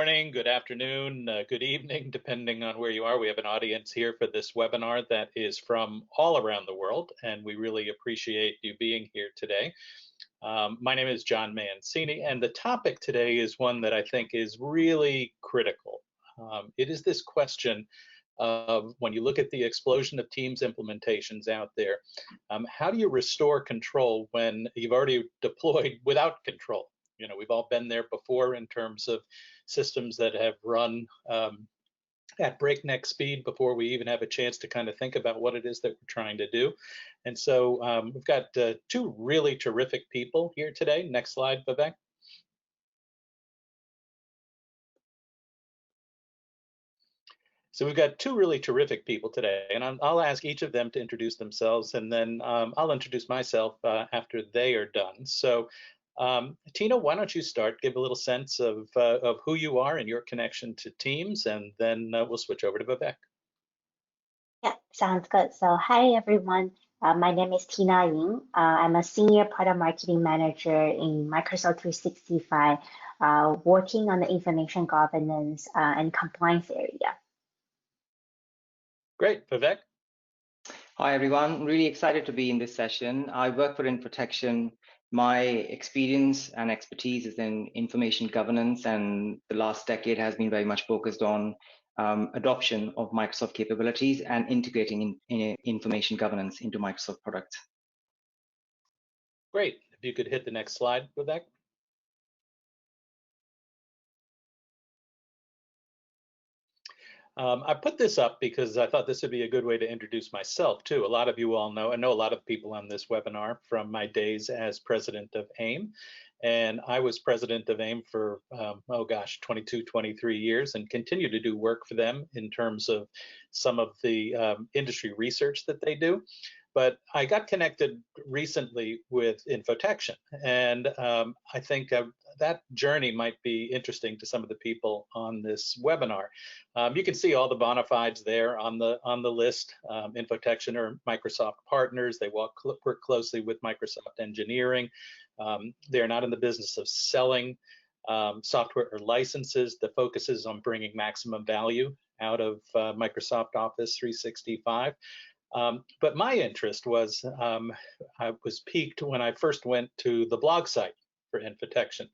morning, good afternoon, good evening, depending on where you are. We have an audience here for this webinar that is from all around the world, and we really appreciate you being here today. My name is John Mancini, and the topic today is one that I think is really critical. It is this question of, when you look at the explosion of Teams implementations out there, how do you restore control when you've already deployed without control? You know, we've all been there before in terms of systems that have run at breakneck speed before we even have a chance to kind of think about what it is that we're trying to do. And so we've got two really terrific people here today. Next slide, Vivek. So we've got two really terrific people today, and I'll ask each of them to introduce themselves, and then I'll introduce myself after they are done. So Tina, why don't you start? Give a little sense of who you are and your connection to Teams, and then we'll switch over to Vivek. Yeah, sounds good. So hi, everyone. My name is Tina Ying. I'm a senior product marketing manager in Microsoft 365, working on the information governance and compliance area. Great, Vivek. Hi, everyone. Really excited to be in this session. I work for Infotechtion. My experience and expertise is in information governance, and the last decade has been very much focused on adoption of Microsoft capabilities and integrating in information governance into Microsoft products. Great. If you could hit the next slide, Vivek. I put this up because I thought this would be a good way to introduce myself too. A lot of you all know, I know a lot of people on this webinar from my days as president of AIM. And I was president of AIM for, 22, 23 years, and continue to do work for them in terms of some of the industry research that they do. But I got connected recently with Infotechtion, and I think that journey might be interesting to some of the people on this webinar. You can see all the bona fides there on the list. Infotechtion are Microsoft partners. They work closely with Microsoft engineering. They're not in the business of selling software or licenses. The focus is on bringing maximum value out of Microsoft Office 365. But my interest was, I was piqued when I first went to the blog site for Infotechtion.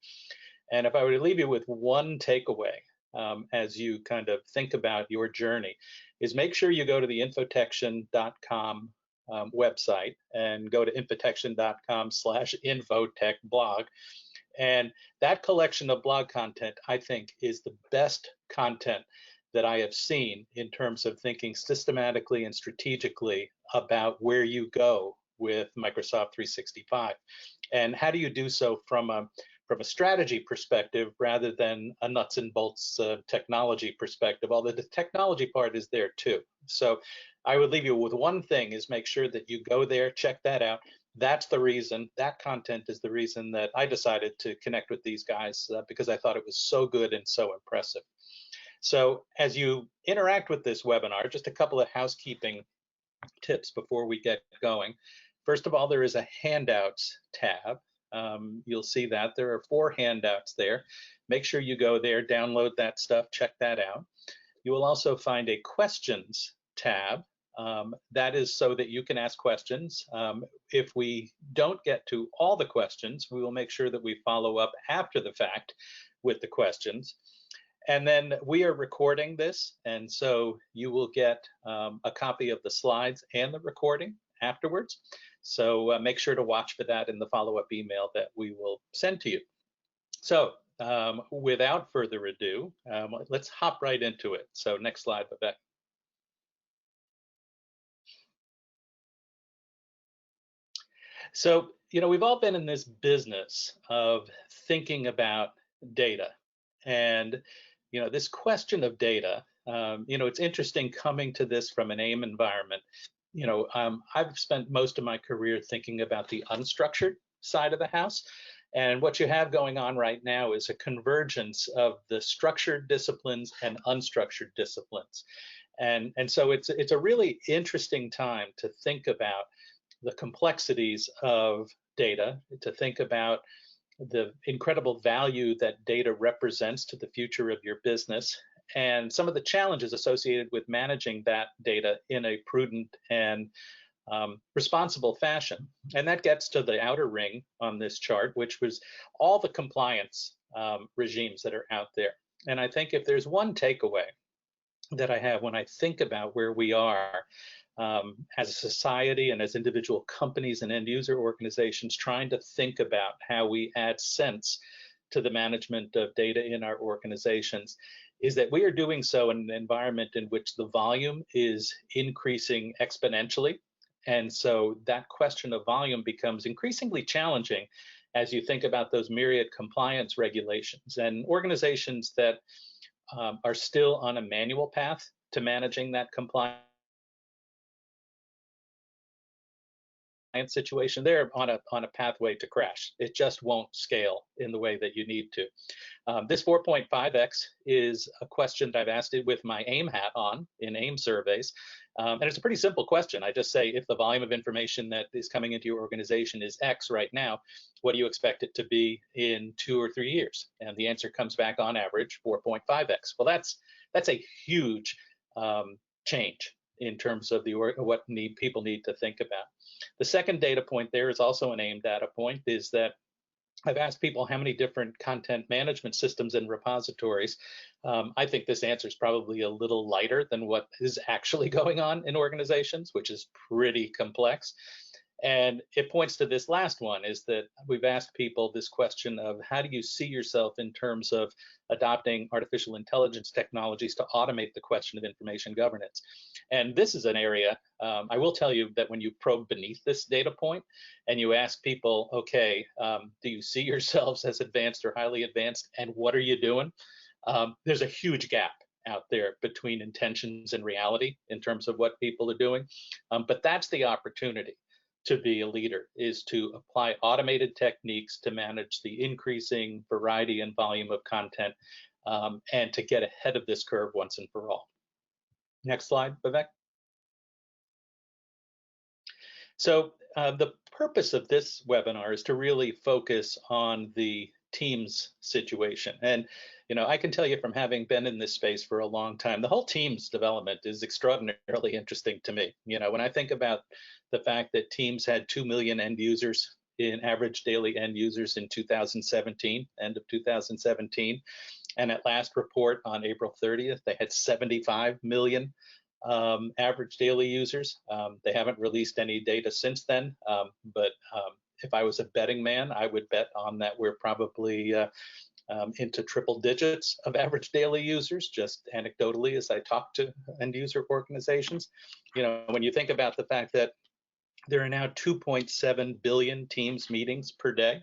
And if I were to leave you with one takeaway as you kind of think about your journey, is make sure you go to the infotechtion.com website and go to infotechtion.com/infotechblog. And that collection of blog content, I think, is the best content that I have seen in terms of thinking systematically and strategically about where you go with Microsoft 365. And how do you do so from a strategy perspective rather than a nuts and bolts technology perspective, although the technology part is there too. So I would leave you with one thing, is make sure that you go there, check that out. That's the reason, that content is the reason that I decided to connect with these guys, because I thought it was so good and so impressive. So as you interact with this webinar, just a couple of housekeeping tips before we get going. First of all, there is a handouts tab. You'll see that there are 4 handouts there. Make sure you go there, download that stuff, check that out. You will also find a questions tab. That is so that you can ask questions. If we don't get to all the questions, we will make sure that we follow up after the fact with the questions. And then we are recording this, and so you will get a copy of the slides and the recording afterwards. So make sure to watch for that in the follow-up email that we will send to you. So without further ado, let's hop right into it. So next slide, Vivek. So, you know, we've all been in this business of thinking about data. And you know, this question of data, you know, it's interesting coming to this from an AIM environment. You know, I've spent most of my career thinking about the unstructured side of the house. And what you have going on right now is a convergence of the structured disciplines and unstructured disciplines. And so it's a really interesting time to think about the complexities of data, to think about the incredible value that data represents to the future of your business, and some of the challenges associated with managing that data in a prudent and responsible fashion. And that gets to the outer ring on this chart, which was all the compliance regimes that are out there. And I think if there's one takeaway that I have when I think about where we are as a society and as individual companies and end user organizations trying to think about how we add sense to the management of data in our organizations, is that we are doing so in an environment in which the volume is increasing exponentially. And so that question of volume becomes increasingly challenging as you think about those myriad compliance regulations, and organizations that are still on a manual path to managing that compliance situation, they're on a pathway to crash. It just won't scale in the way that you need to. This 4.5x is a question that I've asked it with my AIM hat on in AIM surveys. And it's a pretty simple question. I just say, if the volume of information that is coming into your organization is X right now, what do you expect it to be in 2 or 3 years? And the answer comes back on average 4.5x. Well, that's a huge change in terms of what people need to think about. The second data point there is also an AIM data point, is that I've asked people how many different content management systems and repositories. I think this answer is probably a little lighter than what is actually going on in organizations, which is pretty complex. And it points to this last one, is that we've asked people this question of, how do you see yourself in terms of adopting artificial intelligence technologies to automate the question of information governance? And this is an area, I will tell you that when you probe beneath this data point and you ask people, okay, do you see yourselves as advanced or highly advanced, and what are you doing? There's a huge gap out there between intentions and reality in terms of what people are doing. But that's the opportunity to be a leader, is to apply automated techniques to manage the increasing variety and volume of content, and to get ahead of this curve once and for all. Next slide, Vivek. So the purpose of this webinar is to really focus on the Teams situation. And I can tell you from having been in this space for a long time, the whole Teams development is extraordinarily interesting to me. When I think about the fact that Teams had 2 million end users, in average daily end users in 2017, end of 2017, and at last report on April 30th, they had 75 million average daily users. They haven't released any data since then, but if I was a betting man, I would bet on that we're probably into triple digits of average daily users, just anecdotally as I talk to end user organizations. When you think about the fact that there are now 2.7 billion Teams meetings per day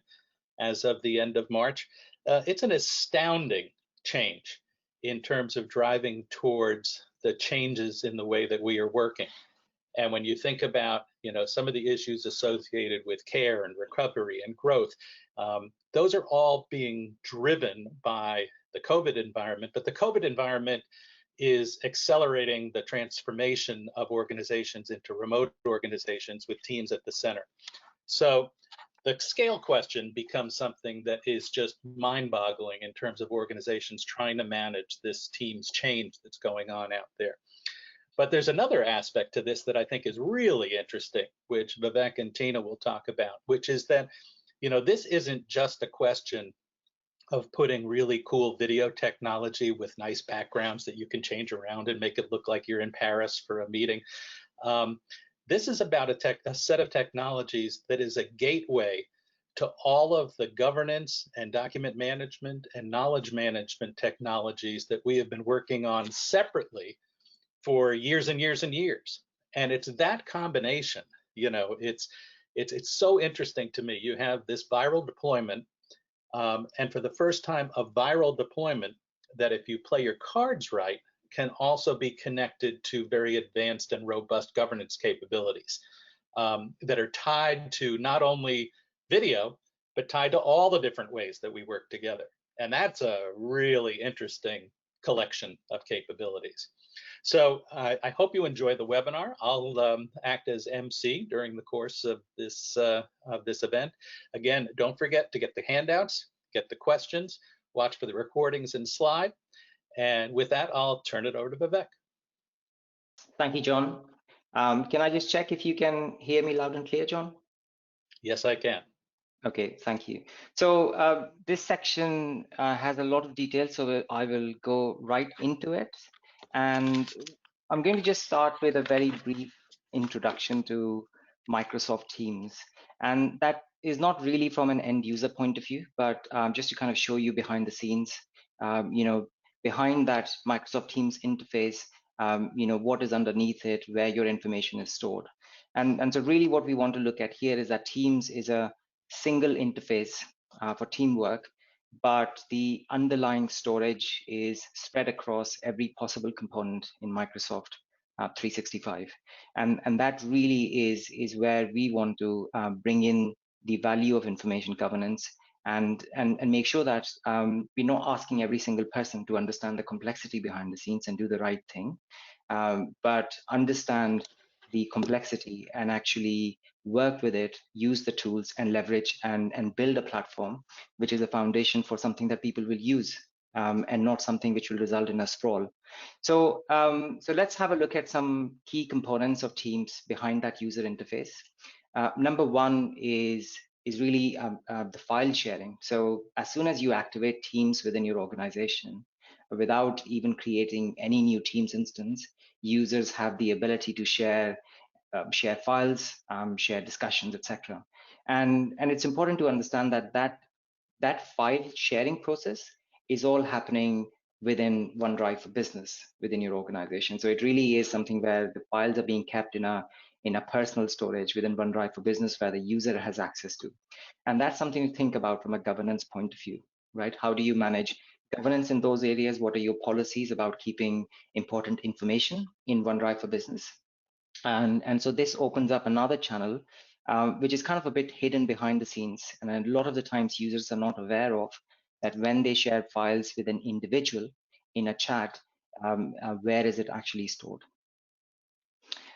as of the end of March, it's an astounding change in terms of driving towards the changes in the way that we are working. And when you think about, some of the issues associated with care and recovery and growth, those are all being driven by the COVID environment. But the COVID environment is accelerating the transformation of organizations into remote organizations with Teams at the center. So the scale question becomes something that is just mind-boggling in terms of organizations trying to manage this Teams change that's going on out there. But there's another aspect to this that I think is really interesting, which Vivek and Tina will talk about, which is that, this isn't just a question of putting really cool video technology with nice backgrounds that you can change around and make it look like you're in Paris for a meeting. This is about a set of technologies that is a gateway to all of the governance and document management and knowledge management technologies that we have been working on separately for years and years and years. And it's that combination, it's so interesting to me. You have this viral deployment, and for the first time, a viral deployment that, if you play your cards right, can also be connected to very advanced and robust governance capabilities that are tied to not only video, but tied to all the different ways that we work together. And that's a really interesting collection of capabilities. So I hope you enjoy the webinar. I'll act as MC during the course of this event. Again, don't forget to get the handouts, get the questions, watch for the recordings and slide. And with that, I'll turn it over to Vivek. Thank you, John. Can I just check if you can hear me loud and clear, John? Yes, I can. Okay, thank you. So this section has a lot of details, so I will go right into it. And I'm going to just start with a very brief introduction to Microsoft Teams. And that is not really from an end user point of view, but just to kind of show you behind the scenes, behind that Microsoft Teams interface, what is underneath it, where your information is stored. And so really what we want to look at here is that Teams is a single interface for teamwork, but the underlying storage is spread across every possible component in Microsoft 365. And that really is where we want to bring in the value of information governance and make sure that we're not asking every single person to understand the complexity behind the scenes and do the right thing, but understand the complexity and actually work with it, use the tools and leverage and build a platform, which is a foundation for something that people will use and not something which will result in a sprawl. So, so let's have a look at some key components of Teams behind that user interface. Number one is really the file sharing. So as soon as you activate Teams within your organization, without even creating any new Teams instance, users have the ability to share files, share discussions, etc. And it's important to understand that file sharing process is all happening within OneDrive for Business within your organization. So it really is something where the files are being kept in a personal storage within OneDrive for Business where the user has access to. And that's something to think about from a governance point of view, right? How do you manage governance in those areas? What are your policies about keeping important information in OneDrive for Business? And so this opens up another channel, which is kind of a bit hidden behind the scenes. And a lot of the times users are not aware of that when they share files with an individual in a chat, where is it actually stored?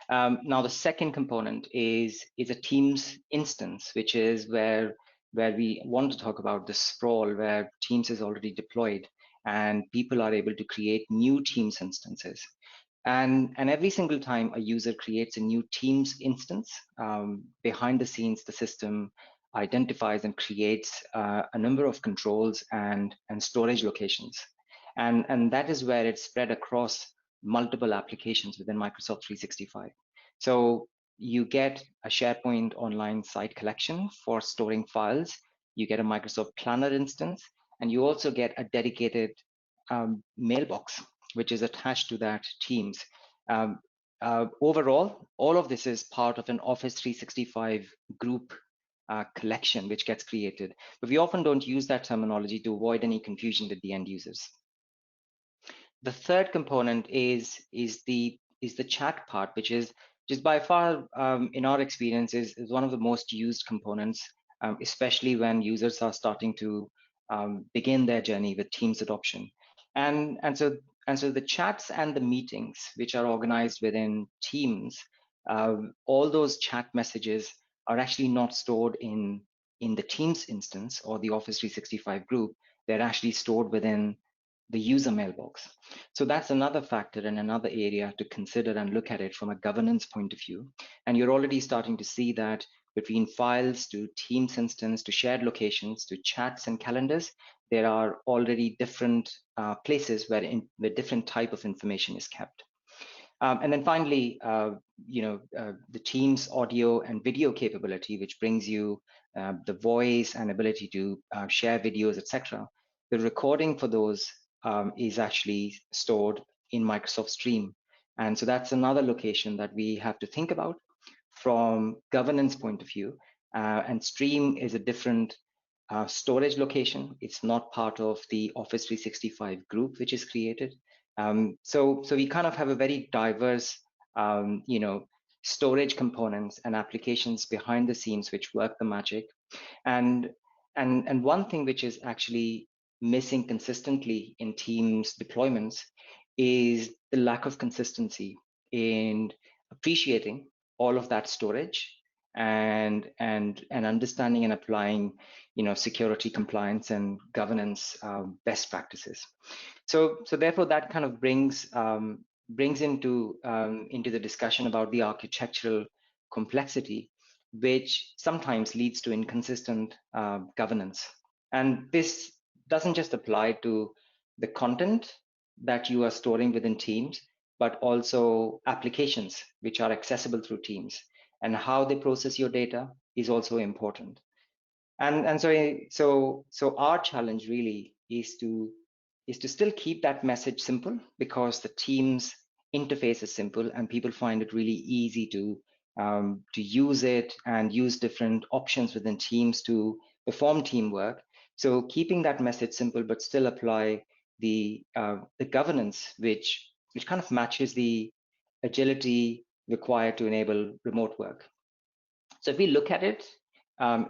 Now, the second component is a Teams instance, which is where we want to talk about the sprawl, where Teams is already deployed and people are able to create new Teams instances. And every single time a user creates a new Teams instance, behind the scenes, the system identifies and creates a number of controls and storage locations. And that is where it's spread across multiple applications within Microsoft 365. So you get a SharePoint online site collection for storing files. You get a Microsoft Planner instance, and you also get a dedicated mailbox, which is attached to that Teams. Overall, all of this is part of an Office 365 group collection, which gets created. But we often don't use that terminology to avoid any confusion with the end users. The third component is the chat part, which is just by far, in our experience, is one of the most used components, especially when users are starting to begin their journey with Teams adoption. And so the chats and the meetings, which are organized within Teams, all those chat messages are actually not stored in the Teams instance or the Office 365 group. They're actually stored within the user mailbox. So that's another factor and another area to consider and look at it from a governance point of view. And you're already starting to see that between files to Teams instance to shared locations to chats and calendars, there are already different places where different type of information is kept. And then finally, the Teams audio and video capability, which brings you the voice and ability to share videos, etc. The recording for those is actually stored in Microsoft Stream. And so that's another location that we have to think about from governance point of view. And Stream is a different storage location. It's not part of the Office 365 group, which is created. So we kind of have a very diverse, storage components and applications behind the scenes which work the magic. And one thing which is actually missing consistently in Teams deployments is the lack of consistency in appreciating all of that storage and understanding and applying, security, compliance, and governance best practices. So therefore, that kind of brings into the discussion about the architectural complexity, which sometimes leads to inconsistent governance. And this doesn't just apply to the content that you are storing within Teams, but also applications which are accessible through Teams, and how they process your data is also important. And so our challenge really is to still keep that message simple, because the Teams interface is simple and people find it really easy to use it and use different options within Teams to perform teamwork. So keeping that message simple, but still apply the governance which kind of matches the agility required to enable remote work. So if we look at it,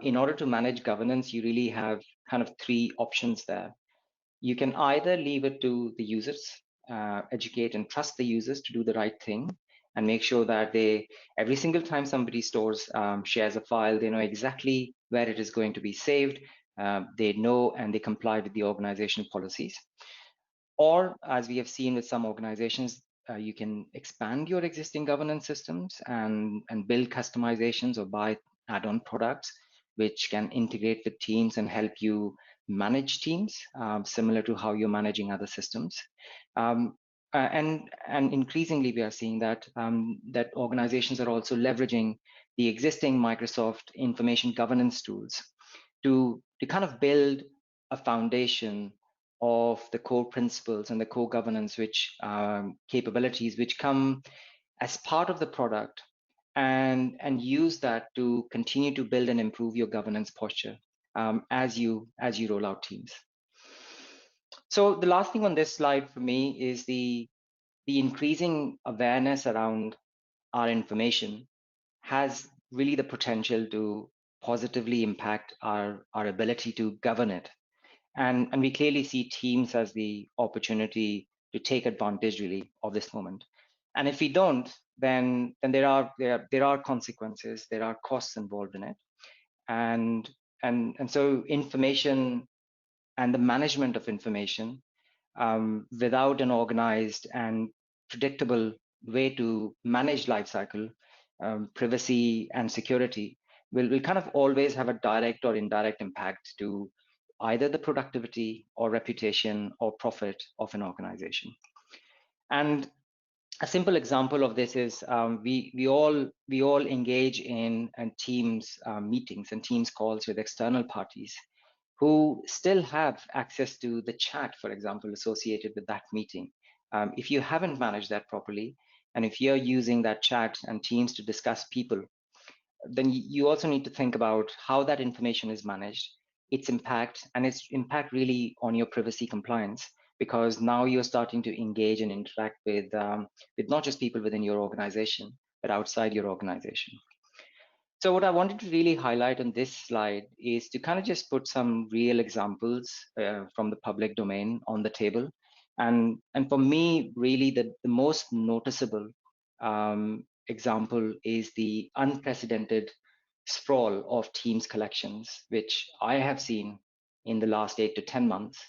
in order to manage governance, you really have kind of three options there. You can either leave it to the users, educate and trust the users to do the right thing, and make sure that every single time somebody shares a file, they know exactly where it is going to be saved. They know and they comply with the organization policies. Or, as we have seen with some organizations, you can expand your existing governance systems and build customizations or buy add-on products which can integrate with Teams and help you manage Teams, similar to how you're managing other systems. And increasingly, we are seeing that that organizations are also leveraging the existing Microsoft information governance tools to kind of build a foundation of the core principles and the core governance capabilities which come as part of the product, and use that to continue to build and improve your governance posture as you roll out Teams. So the last thing on this slide for me is the increasing awareness around our information has really the potential to positively impact our ability to govern it. And we clearly see Teams as the opportunity to take advantage really of this moment. And if we don't, then there are consequences, there are costs involved in it. And so information and the management of information without an organized and predictable way to manage lifecycle, privacy and security will kind of always have a direct or indirect impact to either the productivity or reputation or profit of an organization. And a simple example of this is we all engage in Teams meetings and Teams calls with external parties who still have access to the chat, for example, associated with that meeting. If you haven't managed that properly, and if you're using that chat and Teams to discuss people, then you also need to think about how that information is managed, its impact, and its impact really on your privacy compliance, because now you're starting to engage and interact with not just people within your organization, but outside your organization. So what I wanted to really highlight on this slide is to kind of just put some real examples from the public domain on the table. And for me, really the most noticeable example is the unprecedented sprawl of Teams collections, which I have seen in the last 8 to 10 months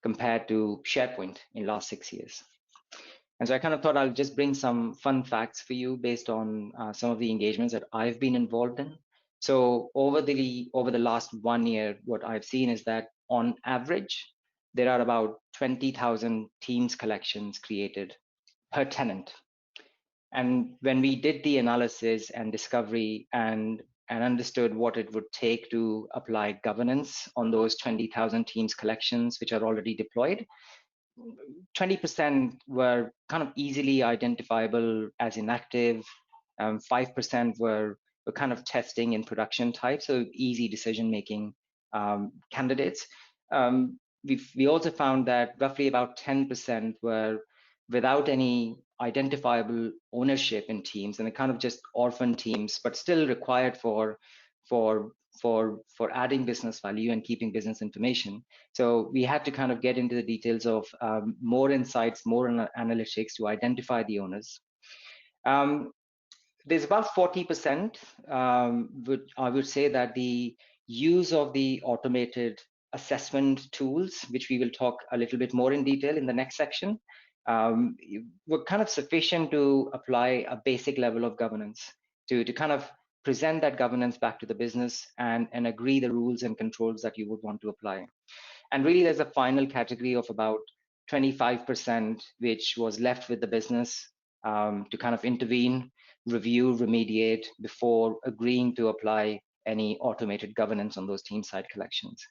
compared to SharePoint in last 6 years. And so I kind of thought I'll just bring some fun facts for you based on some of the engagements that I've been involved in. So over the last 1 year, what I've seen is that on average, there are about 20,000 Teams collections created per tenant. And when we did the analysis and discovery and understood what it would take to apply governance on those 20,000 Teams collections, which are already deployed, 20% were kind of easily identifiable as inactive. 5% were kind of testing in production type, so easy decision-making candidates. We also found that roughly about 10% were without any identifiable ownership in Teams, and they kind of just orphan teams, but still required for for adding business value and keeping business information. So we had to kind of get into the details of more insights, more analytics to identify the owners. There's about 40%, I would say, that the use of the automated assessment tools, which we will talk a little bit more in detail in the next section, were kind of sufficient to apply a basic level of governance to kind of present that governance back to the business and agree the rules and controls that you would want to apply. And really, there's a final category of about 25%, which was left with the business to kind of intervene, review, remediate before agreeing to apply any automated governance on those team side collections.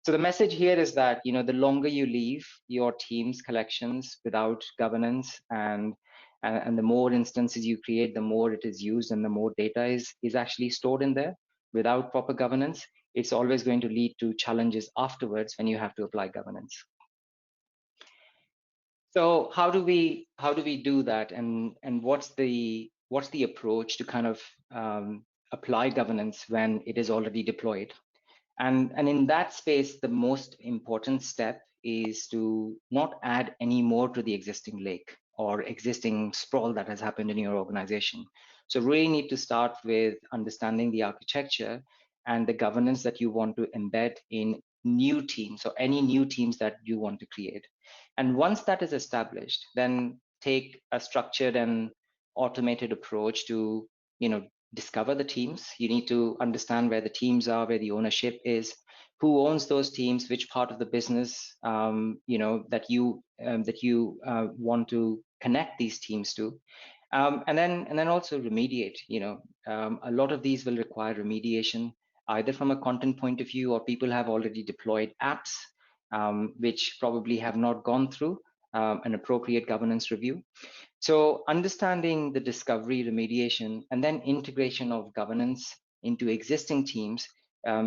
So the message here is that, you know, the longer you leave your team's collections without governance and the more instances you create, the more it is used and the more data is actually stored in there without proper governance, it's always going to lead to challenges afterwards when you have to apply governance. So how do we do that, and what's the approach to kind of apply governance when it is already deployed? And in that space, the most important step is to not add any more to the existing lake or existing sprawl that has happened in your organization. So really need to start with understanding the architecture and the governance that you want to embed in new teams or any new teams that you want to create. And once that is established, then take a structured and automated approach to, you know, discover the teams. You need to understand where the teams are, where the ownership is, who owns those teams, which part of the business, you know, that you want to connect these teams to, and then also remediate. You know, a lot of these will require remediation, either from a content point of view, or people have already deployed apps which probably have not gone through an appropriate governance review. So understanding the discovery, remediation, and then integration of governance into existing teams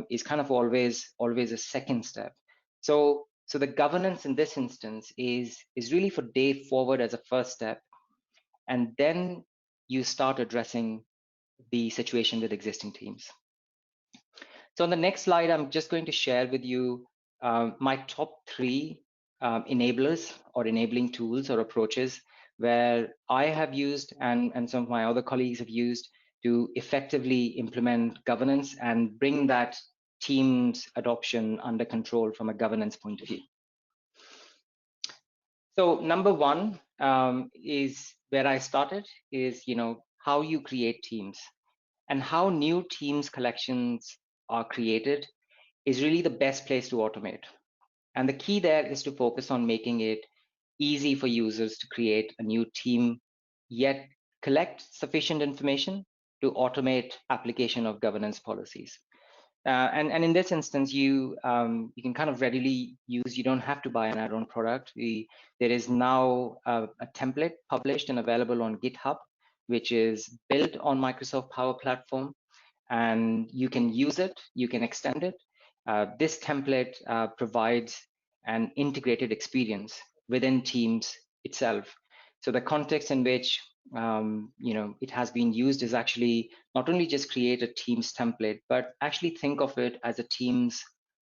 is kind of always a second step. So the governance in this instance is really for day forward as a first step, and then you start addressing the situation with existing teams. So on the next slide, I'm just going to share with you my top 3 enablers or enabling tools or approaches where I have used and some of my other colleagues have used to effectively implement governance and bring that team's adoption under control from a governance point of view. So number 1 is where I started, is, you know, how you create teams and how new teams collections are created is really the best place to automate. And the key there is to focus on making it easy for users to create a new team, yet collect sufficient information to automate application of governance policies. And in this instance, you can kind of readily use, you don't have to buy an add-on product. There is now a template published and available on GitHub, which is built on Microsoft Power Platform, and you can use it, you can extend it. This template provides an integrated experience within Teams itself. So the context in which you know, it has been used is actually not only just create a Teams template, but actually think of it as a Teams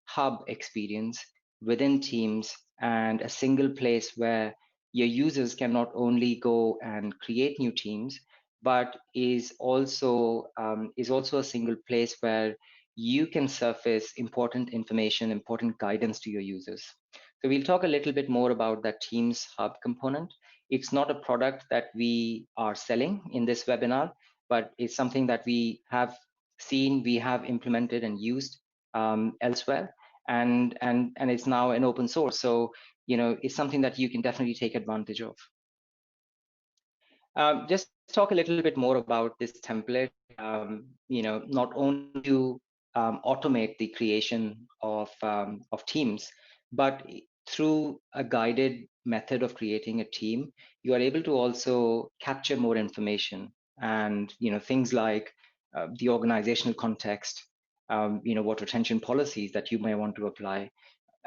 hub experience within Teams, and a single place where your users can not only go and create new teams, but is also a single place where you can surface important information, important guidance to your users. So we'll talk a little bit more about that Teams Hub component. It's not a product that we are selling in this webinar, but it's something that we have seen, we have implemented and used elsewhere, and it's now an open source. So, you know, it's something that you can definitely take advantage of. Just talk a little bit more about this template. You know, not only to automate the creation of teams, but through a guided method of creating a team, you are able to also capture more information, and, you know, things like the organizational context, you know, what retention policies that you may want to apply,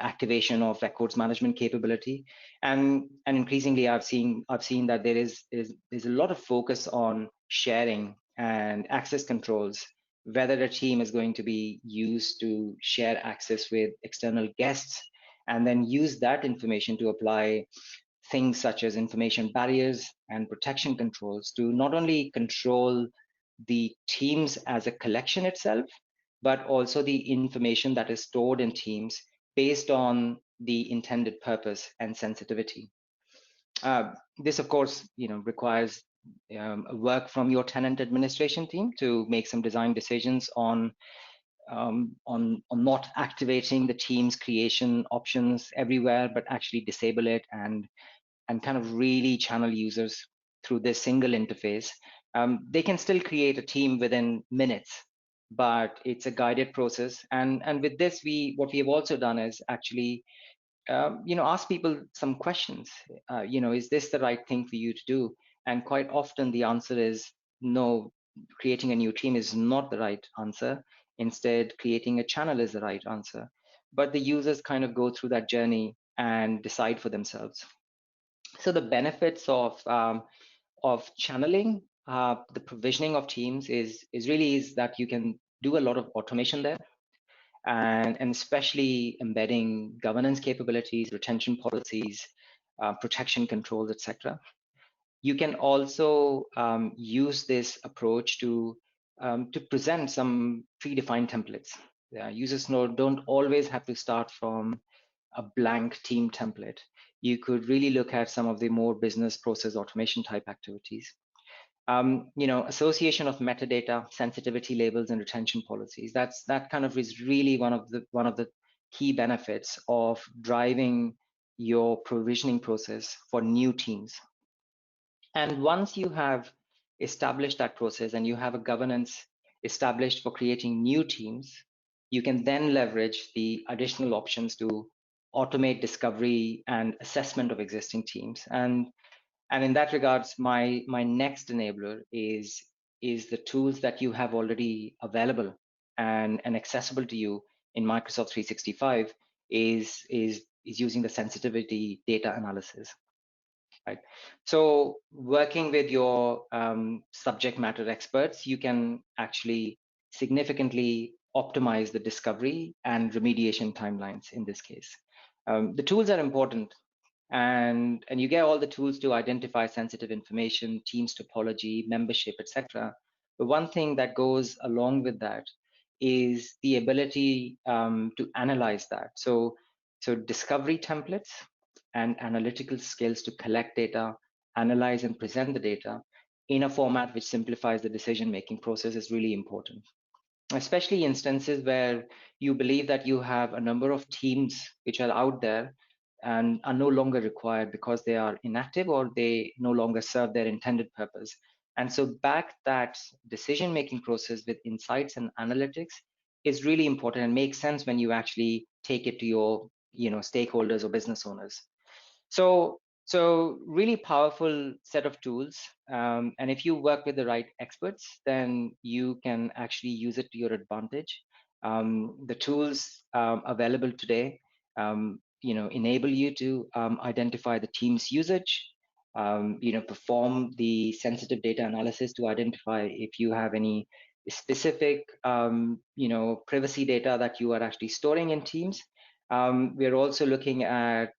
activation of records management capability, and increasingly I've seen that there's a lot of focus on sharing and access controls whether a team is going to be used to share access with external guests, and then use that information to apply things such as information barriers and protection controls to not only control the teams as a collection itself, but also the information that is stored in teams based on the intended purpose and sensitivity. This, of course, requires work from your tenant administration team to make some design decisions on not activating the team's creation options everywhere, but actually disable it and kind of really channel users through this single interface. They can still create a team within minutes, but it's a guided process. And with this, what we have also done is actually ask people some questions. Is this the right thing for you to do? And quite often the answer is no. Creating a new team is not the right answer. Instead, creating a channel is the right answer. But the users kind of go through that journey and decide for themselves. So the benefits of channeling, the provisioning of teams is that you can do a lot of automation there, and especially embedding governance capabilities, retention policies, protection controls, etc. You can also use this approach to present some predefined templates. Users don't always have to start from a blank team template. You could really look at some of the more business process automation type activities. Association of metadata, sensitivity labels, and retention policies. That kind of is really one of the key benefits of driving your provisioning process for new teams. And once you have established that process and you have a governance established for creating new teams, you can then leverage the additional options to automate discovery and assessment of existing teams. And in that regards, my next enabler is the tools that you have already available and accessible to you in Microsoft 365 is using the sensitivity data analysis. Right. So working with your subject matter experts, you can actually significantly optimize the discovery and remediation timelines in this case. The tools are important, and you get all the tools to identify sensitive information, teams topology, membership, etc. But one thing that goes along with that is the ability to analyze that. So discovery templates and analytical skills to collect data, analyze and present the data in a format which simplifies the decision-making process is really important. Especially instances where you believe that you have a number of teams which are out there and are no longer required because they are inactive or they no longer serve their intended purpose. And so back that decision-making process with insights and analytics is really important and makes sense when you actually take it to your stakeholders or business owners. So really powerful set of tools. And if you work with the right experts, then you can actually use it to your advantage. The tools available today, enable you to identify the team's usage, perform the sensitive data analysis to identify if you have any specific, privacy data that you are actually storing in teams. We're also looking at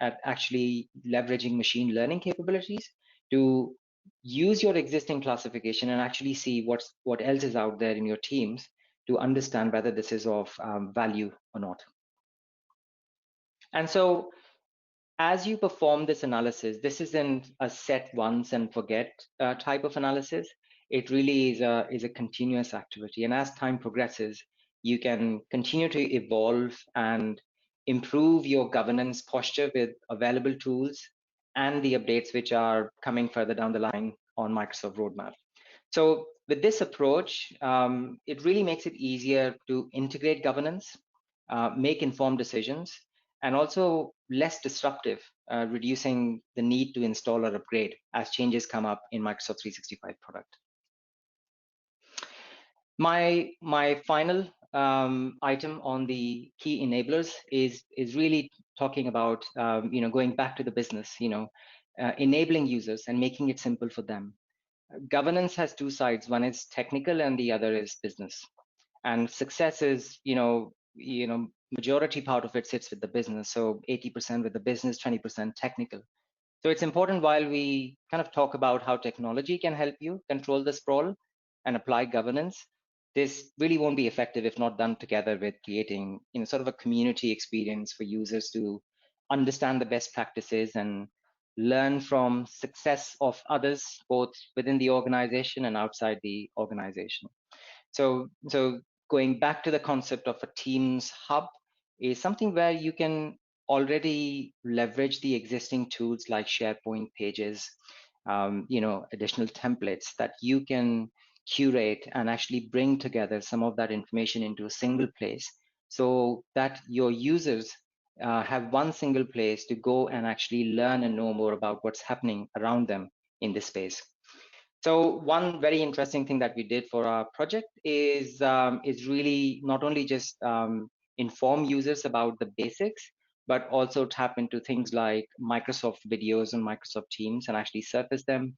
actually leveraging machine learning capabilities to use your existing classification and actually see what else is out there in your teams to understand whether this is of value or not. And so as you perform this analysis, this isn't a set once and forget type of analysis. It really is a continuous activity. And as time progresses, you can continue to evolve and improve your governance posture with available tools and the updates which are coming further down the line on Microsoft Roadmap. So with this approach, it really makes it easier to integrate governance, make informed decisions, and also less disruptive, reducing the need to install or upgrade as changes come up in Microsoft 365 product. My final item on the key enablers is really talking about going back to the business, enabling users and making it simple for them. governance has two sides. One is technical and the other is business. And success is, majority part of it sits with the business. So 80% with the business, 20% technical. So it's important while we kind of talk about how technology can help you control the sprawl and apply governance, this really won't be effective if not done together with creating, sort of a community experience for users to understand the best practices and learn from success of others, both within the organization and outside the organization. So going back to the concept of a Teams hub is something where you can already leverage the existing tools like SharePoint pages, additional templates that you can curate and actually bring together some of that information into a single place so that your users have one single place to go and actually learn and know more about what's happening around them in this space. So one very interesting thing that we did for our project is really not only just inform users about the basics, but also tap into things like Microsoft videos and Microsoft Teams and actually surface them.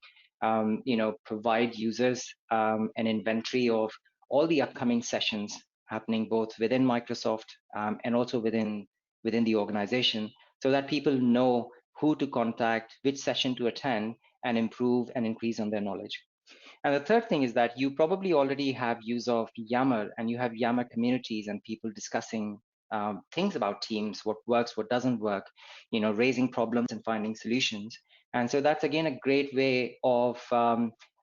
Provide users an inventory of all the upcoming sessions happening both within Microsoft and also within the organization, so that people know who to contact, which session to attend, and improve and increase on their knowledge. And the third thing is that you probably already have use of Yammer, and you have Yammer communities and people discussing things about Teams, what works, what doesn't work, raising problems and finding solutions. And so that's again a great way of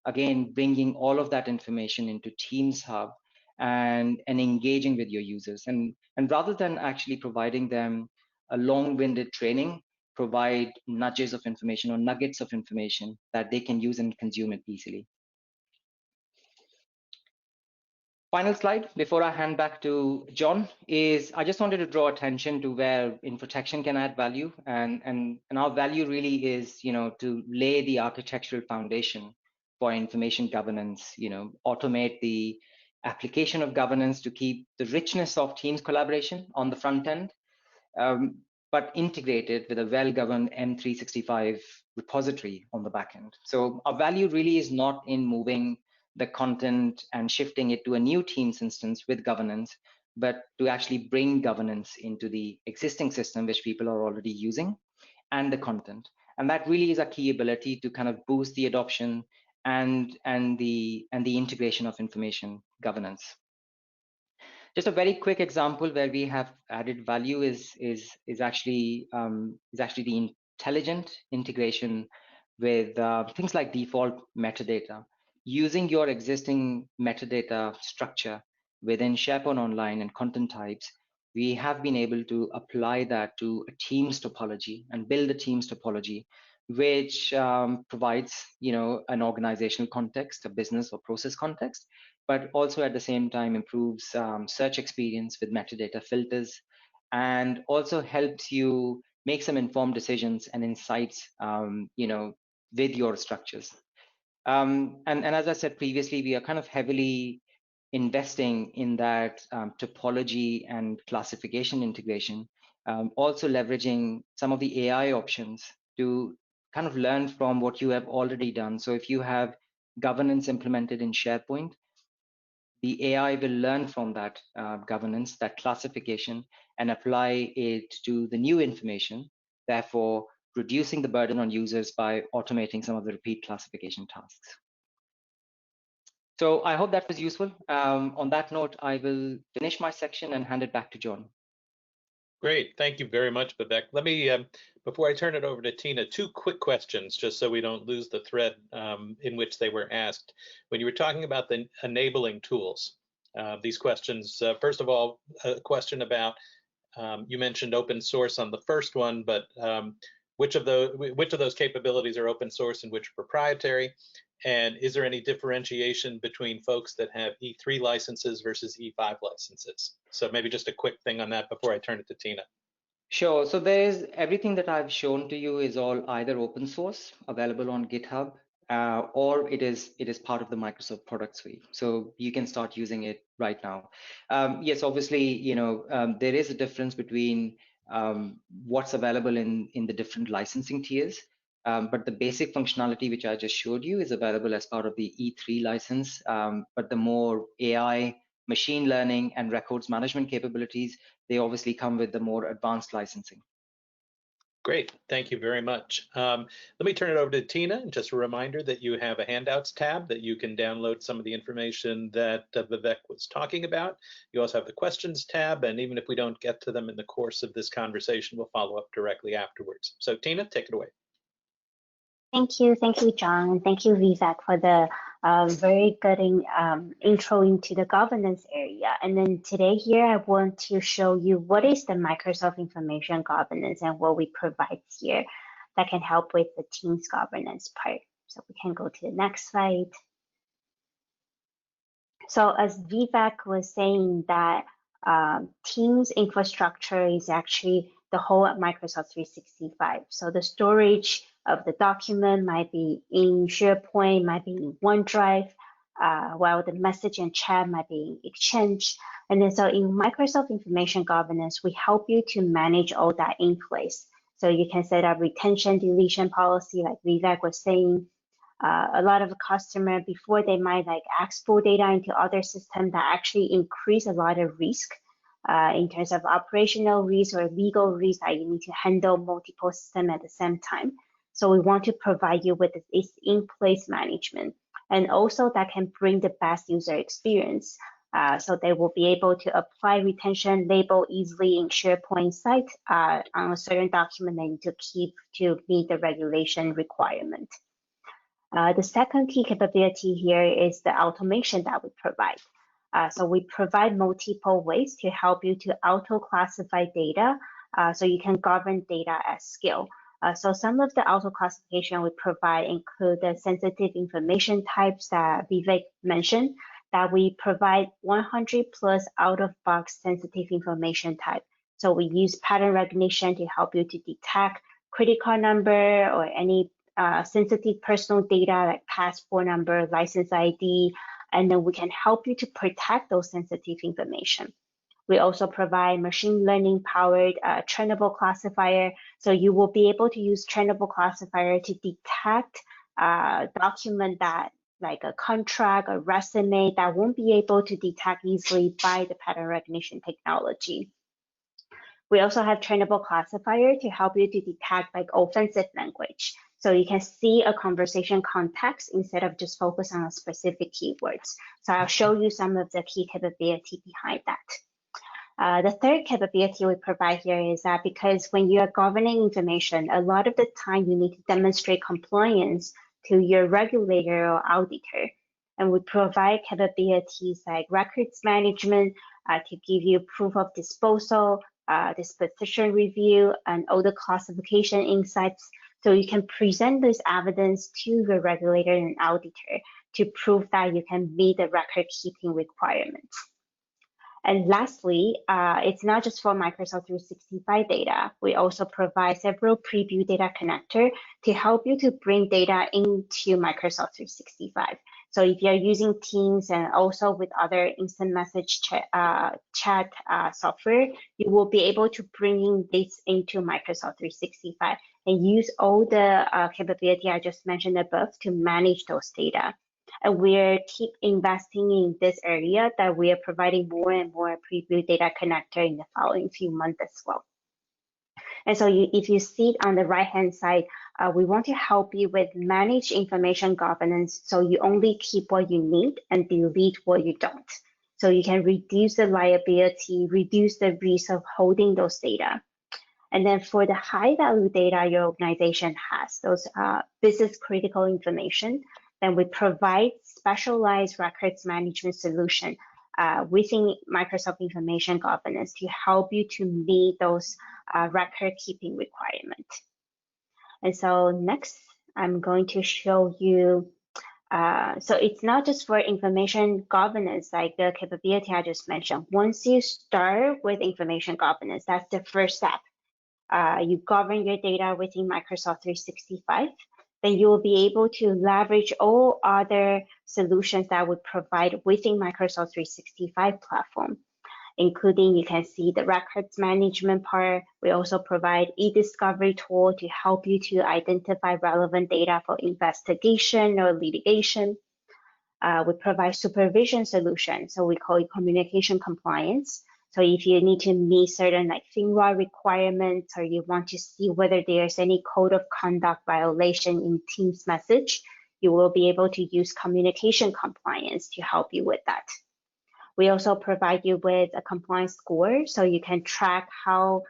again bringing all of that information into Teams Hub and engaging with your users. And rather than actually providing them a long-winded training, provide nudges of information or nuggets of information that they can use and consume it easily. Final slide before I hand back to John is I just wanted to draw attention to where Infotechtion can add value, and our value really is to lay the architectural foundation for information governance, automate the application of governance to keep the richness of Teams collaboration on the front end, but integrated with a well-governed M365 repository on the back end. So our value really is not in moving the content and shifting it to a new Teams instance with governance, but to actually bring governance into the existing system which people are already using and the content. And that really is a key ability to kind of boost the adoption and the integration of information governance. Just a very quick example where we have added value is actually the intelligent integration with things like default metadata. Using your existing metadata structure within SharePoint Online and content types, we have been able to apply that to a Teams topology and build a Teams topology, which provides an organizational context, a business or process context, but also at the same time improves search experience with metadata filters, and also helps you make some informed decisions and insights, with your structures. And as I said previously, we are kind of heavily investing in that topology and classification integration, also leveraging some of the AI options to kind of learn from what you have already done. So if you have governance implemented in SharePoint, the AI will learn from that governance, that classification, and apply it to the new information, therefore reducing the burden on users by automating some of the repeat classification tasks. So I hope that was useful. On that note, I will finish my section and hand it back to John. Great, thank you very much, Vivek. Let me, before I turn it over to Tina, two quick questions, just so we don't lose the thread in which they were asked. When you were talking about the enabling tools, these questions, first of all, a question about, you mentioned open source on the first one, but which of those capabilities are open source and which are proprietary? And is there any differentiation between folks that have E3 licenses versus E5 licenses? So maybe just a quick thing on that before I turn it to Tina. Sure. So there's everything that I've shown to you is all either open source, available on GitHub, or it is part of the Microsoft product suite. So you can start using it right now. Yes, obviously, there is a difference between what's available in the different licensing tiers. But the basic functionality which I just showed you is available as part of the E3 license. But the more AI, machine learning, and records management capabilities, they obviously come with the more advanced licensing. Great, thank you very much. Let me turn it over to Tina. Just a reminder that you have a handouts tab that you can download some of the information that Vivek was talking about. You also have the questions tab, and even if we don't get to them in the course of this conversation, we'll follow up directly afterwards. So Tina, take it away. Thank you, John, and thank you, Vivek, for the very good intro into the governance area. And then today here, I want to show you what is the Microsoft Information Governance and what we provide here that can help with the Teams governance part. So we can go to the next slide. So as Vivek was saying that Teams infrastructure is actually the whole Microsoft 365. So the storage of the document might be in SharePoint, might be in OneDrive, while the message and chat might be in Exchange. And then so in Microsoft Information Governance, we help you to manage all that in place. So you can set up retention, deletion policy, like Vivek was saying. A lot of customer before they might like export data into other systems that actually increase a lot of risk in terms of operational risk or legal risk that you need to handle multiple systems at the same time. So we want to provide you with this in-place management, and also that can bring the best user experience. So they will be able to apply retention label easily in SharePoint site on a certain document they need to keep to meet the regulation requirement. The second key capability here is the automation that we provide. So we provide multiple ways to help you to auto-classify data so you can govern data at scale. So some of the auto-classification we provide include the sensitive information types that Vivek mentioned, that we provide 100 plus out-of-box sensitive information type. So we use pattern recognition to help you to detect credit card number or any sensitive personal data like passport number, license ID, and then we can help you to protect those sensitive information. We also provide machine learning powered trainable classifier. So you will be able to use trainable classifier to detect document that like a contract, a resume that won't be able to detect easily by the pattern recognition technology. We also have trainable classifier to help you to detect like offensive language. So you can see a conversation context instead of just focus on a specific keywords. So I'll show you some of the key capability behind that. The third capability we provide here is that because when you are governing information, a lot of the time you need to demonstrate compliance to your regulator or auditor. And we provide capabilities like records management to give you proof of disposal, disposition review, and all the classification insights. So you can present this evidence to your regulator and auditor to prove that you can meet the record keeping requirements. And lastly, it's not just for Microsoft 365 data. We also provide several preview data connector to help you to bring data into Microsoft 365. So if you're using Teams and also with other instant message chat software, you will be able to bring this into Microsoft 365 and use all the capability I just mentioned above to manage those data. And we're keep investing in this area that we are providing more and more preview data connector in the following few months as well. And so if you see it on the right-hand side, we want to help you with manage information governance so you only keep what you need and delete what you don't. So you can reduce the liability, reduce the risk of holding those data. And then for the high value data your organization has, those business critical information, then we provide specialized records management solution within Microsoft Information Governance to help you to meet those record keeping requirements. And so next, I'm going to show you, so it's not just for information governance, like the capability I just mentioned. Once you start with information governance, that's the first step. You govern your data within Microsoft 365. Then you will be able to leverage all other solutions that would provide within Microsoft 365 platform. including you can see the records management part. We also provide eDiscovery tool to help you to identify relevant data for investigation or litigation. We provide supervision solution, so we call it communication compliance. So if you need to meet certain like FINRA requirements, or you want to see whether there's any code of conduct violation in Teams message, you will be able to use communication compliance to help you with that. We also provide you with a compliance score, so you can track how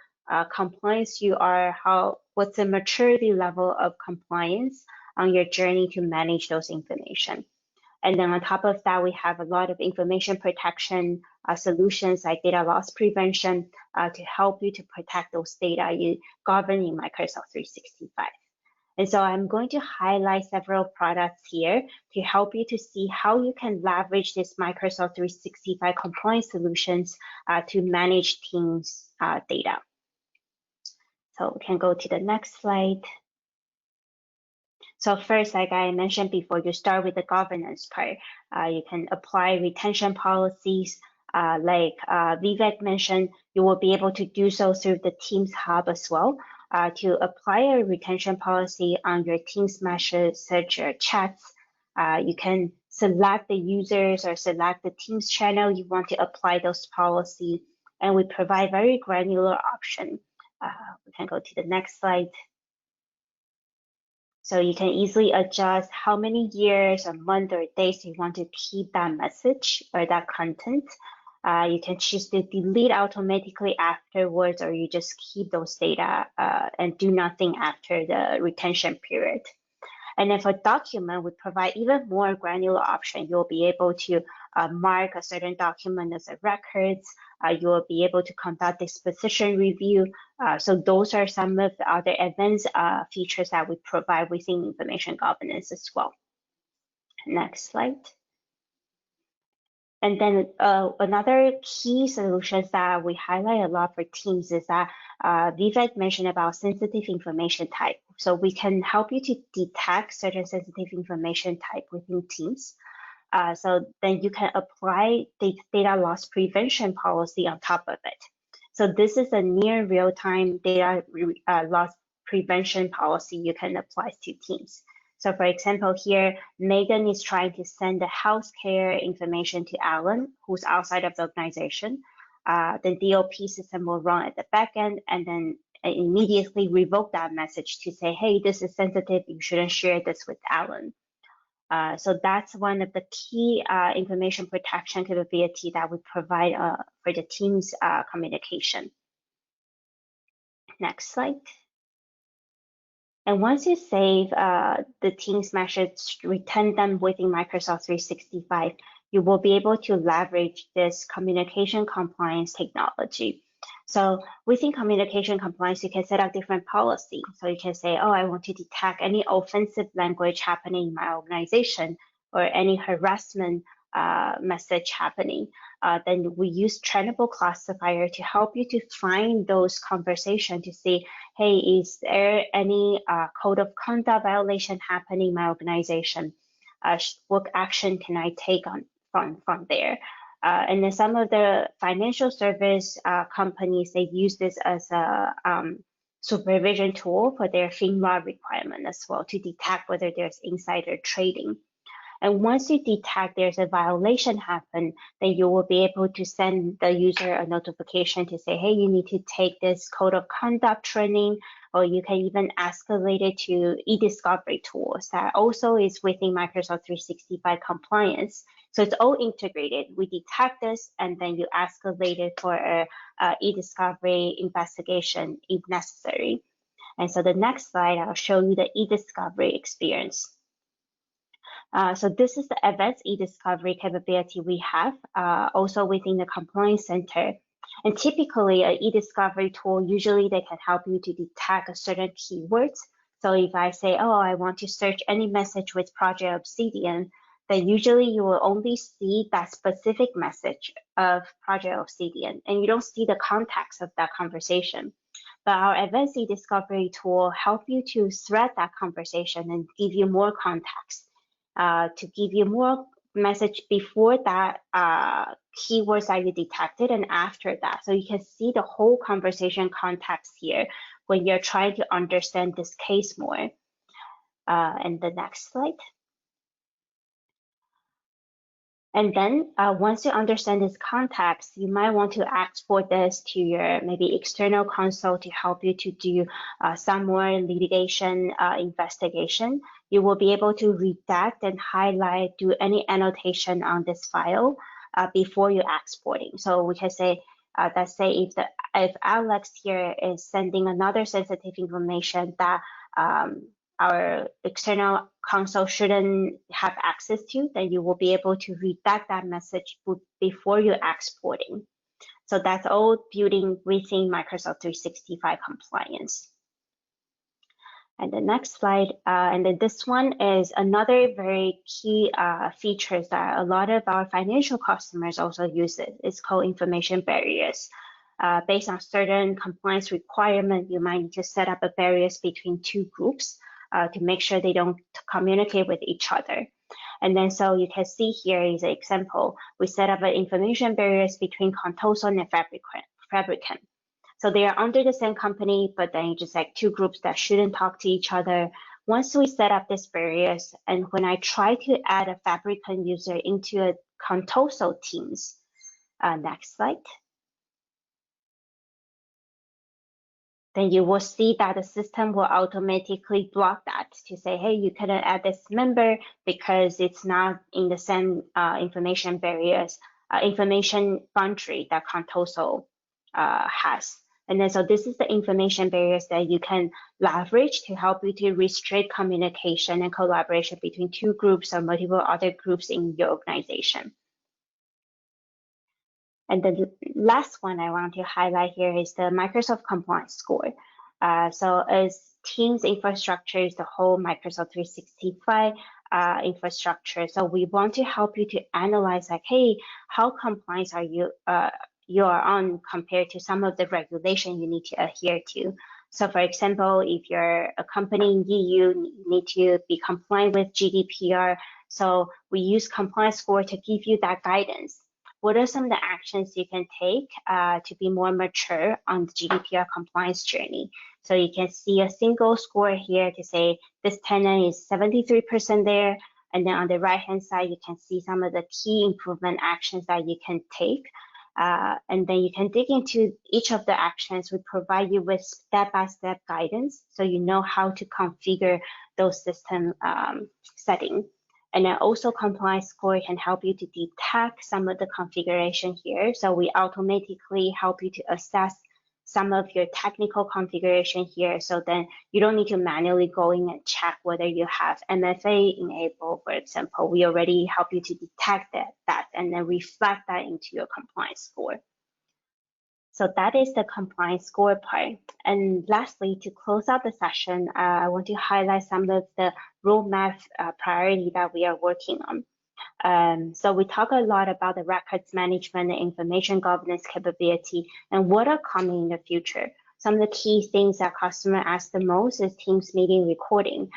compliance you are, what's the maturity level of compliance on your journey to manage those information. And then on top of that, we have a lot of information protection solutions like data loss prevention to help you to protect those data you govern in Microsoft 365. And so I'm going to highlight several products here to help you to see how you can leverage this Microsoft 365 compliance solutions to manage Teams data. So we can go to the next slide. So first, like I mentioned before, you start with the governance part. You can apply retention policies. Like Vivek mentioned, you will be able to do so through the Teams Hub as well. To apply a retention policy on your Teams message or chats, you can select the users or select the Teams channel you want to apply those policies, and we provide very granular option. We can go to the next slide. So you can easily adjust how many years or month or days you want to keep that message or that content. You can choose to delete automatically afterwards, or you just keep those data and do nothing after the retention period. And then for document, we provide even more granular option. You'll be able to mark a certain document as a records. You will be able to conduct disposition review. So those are some of the other advanced features that we provide within information governance as well. Next slide. And then another key solutions that we highlight a lot for Teams is that Vivek mentioned about sensitive information type. So we can help you to detect certain sensitive information type within Teams. So then you can apply the data loss prevention policy on top of it. So this is a near real-time data loss prevention policy you can apply to Teams. So for example, here, Megan is trying to send the healthcare information to Alan, who's outside of the organization. The DOP system will run at the back end and then immediately revoke that message to say, hey, this is sensitive, you shouldn't share this with Alan. So that's one of the key information protection capability that we provide for the Teams communication. Next slide. And once you save the Teams message, return them within Microsoft 365, you will be able to leverage this communication compliance technology. So within communication compliance, you can set up different policies. So you can say, oh, I want to detect any offensive language happening in my organization or any harassment message happening. Then we use trainable classifier to help you to find those conversations to see, hey, is there any code of conduct violation happening in my organization? What action can I take on from there? And then some of the financial service companies, they use this as a supervision tool for their FINRA requirement as well to detect whether there's insider trading. And once you detect there's a violation happen, then you will be able to send the user a notification to say, hey, you need to take this code of conduct training, or you can even escalate it to eDiscovery tools that also is within Microsoft 365 compliance. So it's all integrated. We detect this, and then you escalate it for a eDiscovery investigation if necessary. And so the next slide, I'll show you the eDiscovery experience. So this is the advanced eDiscovery capability we have also within the Compliance Center. And typically, an eDiscovery tool, usually they can help you to detect a certain keywords. So if I say, oh, I want to search any message with Project Obsidian, then usually you will only see that specific message of Project Obsidian, and you don't see the context of that conversation. But our advanced eDiscovery tool help you to thread that conversation and give you more context. To give you more message before that keywords that you detected and after that. So you can see the whole conversation context here when you're trying to understand this case more. And the next slide. And then once you understand this context, you might want to export this to your maybe external console to help you to do some more litigation investigation. You will be able to redact and highlight, do any annotation on this file before you exporting. So we can say, let's say if Alex here is sending another sensitive information that our external console shouldn't have access to, then you will be able to redact that message before you're exporting. So that's all building within Microsoft 365 compliance. And the next slide, and then this one is another very key features that a lot of our financial customers also use it. It's called information barriers. Based on certain compliance requirement, you might need to set up a barriers between two groups to make sure they don't communicate with each other. And then so you can see here is an example. We set up an information barriers between Contoso and Fabricant. So they are under the same company, but then just like two groups that shouldn't talk to each other. Once we set up these barriers, and when I try to add a Fabricant user into a Contoso teams, next slide. Then you will see that the system will automatically block that to say, hey, you couldn't add this member because it's not in the same information barriers, information boundary that Contoso has. And then so this is the information barriers that you can leverage to help you to restrict communication and collaboration between two groups or multiple other groups in your organization. And the last one I want to highlight here is the Microsoft Compliance Score. So as Teams infrastructure is the whole Microsoft 365 infrastructure. So we want to help you to analyze like, hey, how compliant are you are on compared to some of the regulation you need to adhere to. So for example, if you're a company in EU, you need to be compliant with GDPR. So we use compliance score to give you that guidance. What are some of the actions you can take to be more mature on the GDPR compliance journey? So you can see a single score here to say this tenant is 73% there. And then on the right-hand side, you can see some of the key improvement actions that you can take. And then you can dig into each of the actions. We provide you with step-by-step guidance so you know how to configure those system settings. And then also compliance score can help you to detect some of the configuration here. So we automatically help you to assess some of your technical configuration here. So then you don't need to manually go in and check whether you have MFA enabled, for example. We already help you to detect that and then reflect that into your compliance score. So that is the compliance score part. And lastly, to close out the session, I want to highlight some of the roadmap priority that we are working on. So we talk a lot about the records management and information governance capability and what are coming in the future. Some of the key things that customer ask the most is Teams meeting recording.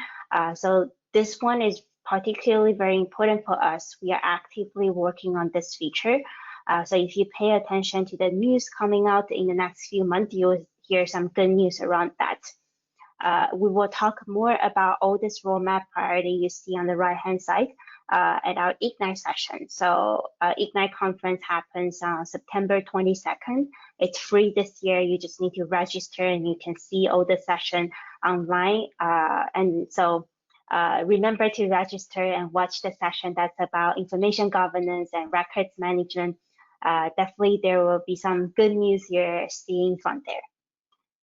So this one is particularly very important for us. We are actively working on this feature. So if you pay attention to the news coming out in the next few months, you'll hear some good news around that. We will talk more about all this roadmap priority you see on the right-hand side at our Ignite session. So Ignite conference happens on September 22nd. It's free this year. You just need to register and you can see all the session online. And so remember to register and watch the session that's about information governance and records management. Definitely there will be some good news you're seeing from there.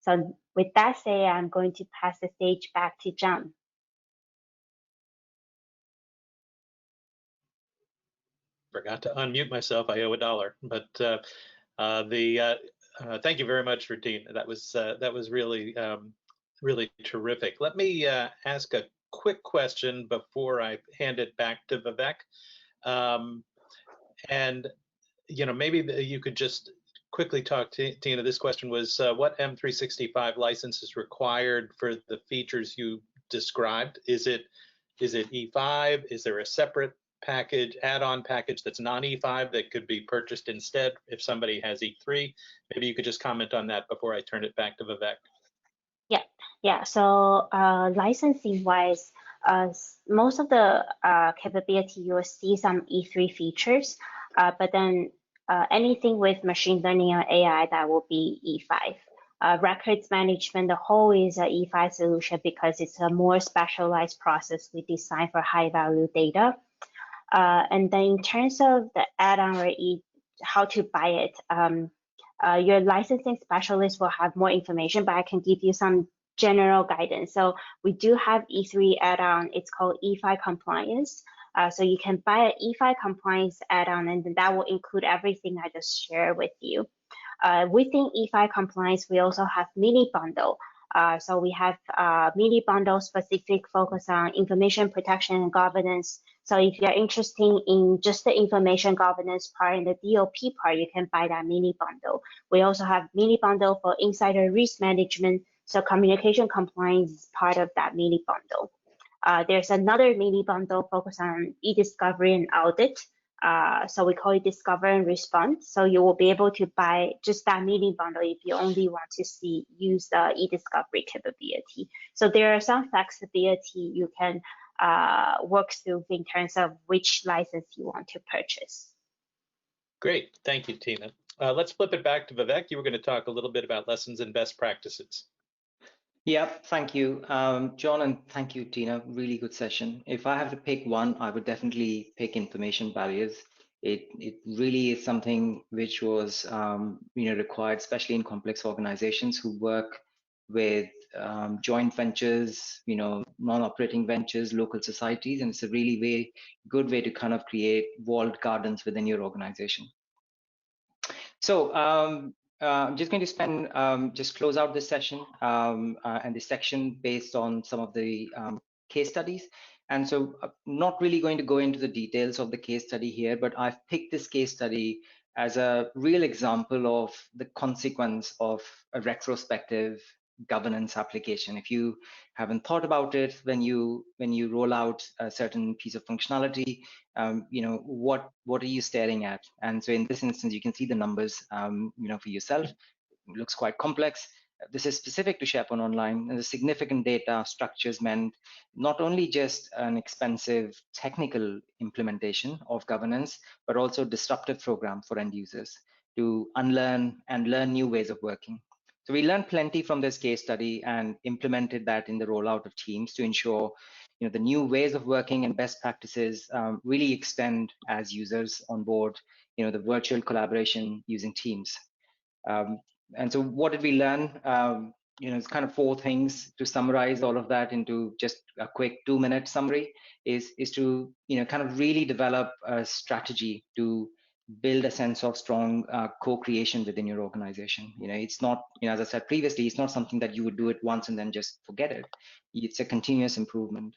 So with that said, I'm going to pass the stage back to John. Forgot to unmute myself. I owe $1, but thank you very much, Rutine. That was really really terrific. Let me ask a quick question before I hand it back to Vivek. And maybe you could just quickly talk to Tina. This question was what M365 license is required for the features you described? Is it E5? Is there a separate package, add-on package that's non-E5 that could be purchased instead if somebody has E3? Maybe you could just comment on that before I turn it back to Vivek. Yeah. So licensing wise, most of the capability you will see some E3 features, but then anything with machine learning or AI that will be E5. Records management, the whole is a E5 solution because it's a more specialized process we design for high value data. And then in terms of the add-on or how to buy it, your licensing specialist will have more information, but I can give you some general guidance. So we do have E3 add-on. It's called E5 compliance. So you can buy an E5 compliance add-on, and then that will include everything I just shared with you. Within E5 compliance, we also have mini bundle. So we have mini bundle specific focus on information protection and governance. So if you're interested in just the information governance part and the DOP part, you can buy that mini bundle. We also have mini bundle for insider risk management. So communication compliance is part of that mini bundle. There's another mini bundle focused on eDiscovery and audit. So we call it Discover and Respond. So you will be able to buy just that mini bundle if you only want to use the eDiscovery capability. So there are some flexibility you can work through in terms of which license you want to purchase. Great, thank you, Tina. Let's flip it back to Vivek. You were going to talk a little bit about lessons and best practices. Yeah, thank you, John, and thank you, Tina. Really good session. If I have to pick one, I would definitely pick information barriers. It really is something which was required, especially in complex organizations who work with joint ventures, non-operating ventures, local societies, and it's a really good way to kind of create walled gardens within your organization. So I'm just going to spend, just close out this session and this section based on some of the case studies. And so I'm not really going to go into the details of the case study here, but I've picked this case study as a real example of the consequence of a retrospective governance application. If you haven't thought about it when you roll out a certain piece of functionality, what are you staring at? And so in this instance, you can see the numbers, for yourself. It looks quite complex. This is specific to SharePoint Online, and the significant data structures meant not only just an expensive technical implementation of governance, but also disruptive program for end users to unlearn and learn new ways of working. So we learned plenty from this case study and implemented that in the rollout of Teams to ensure the new ways of working and best practices really extend as users on board the virtual collaboration using Teams. And so what did we learn? It's kind of 4 things to summarize all of that into just a quick 2-minute summary is to kind of really develop a strategy to build a sense of strong co-creation within your organization. It's not, as I said previously, it's not something that you would do it once and then just forget it. It's a continuous improvement.